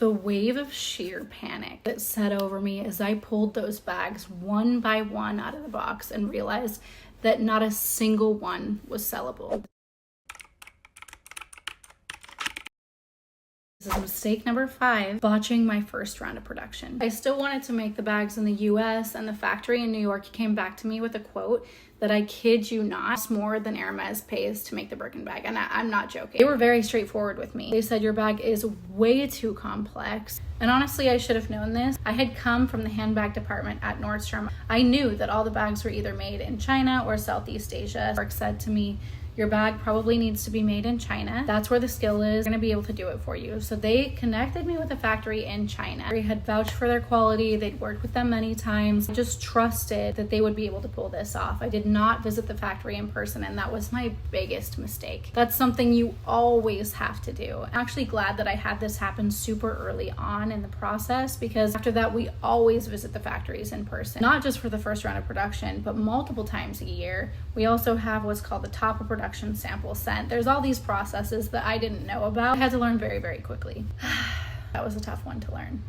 The wave of sheer panic that set over me as I pulled those bags one by one out of the box and realized that not a single one was sellable. This is mistake number 5, botching my first round of production. I still wanted to make the bags in the US, and the factory in New York came back to me with a quote that, I kid you not, it's more than Hermes pays to make the Birkin bag. And I'm not joking. They were very straightforward with me. They said, your bag is way too complex. And honestly, I should have known this. I had come from the handbag department at Nordstrom. I knew that all the bags were either made in China or Southeast Asia. Mark said to me, your bag probably needs to be made in China. That's where the skill is. We're gonna be able to do it for you. So they connected me with a factory in China. They had vouched for their quality. They'd worked with them many times. I just trusted that they would be able to pull this off. I did not visit the factory in person, and that was my biggest mistake. That's something you always have to do. I'm actually glad that I had this happen super early on in the process, because after that, we always visit the factories in person, not just for the first round of production, but multiple times a year. We also have what's called the top of production sample sent. There's all these processes that I didn't know about. I had to learn very, very quickly. That was a tough one to learn.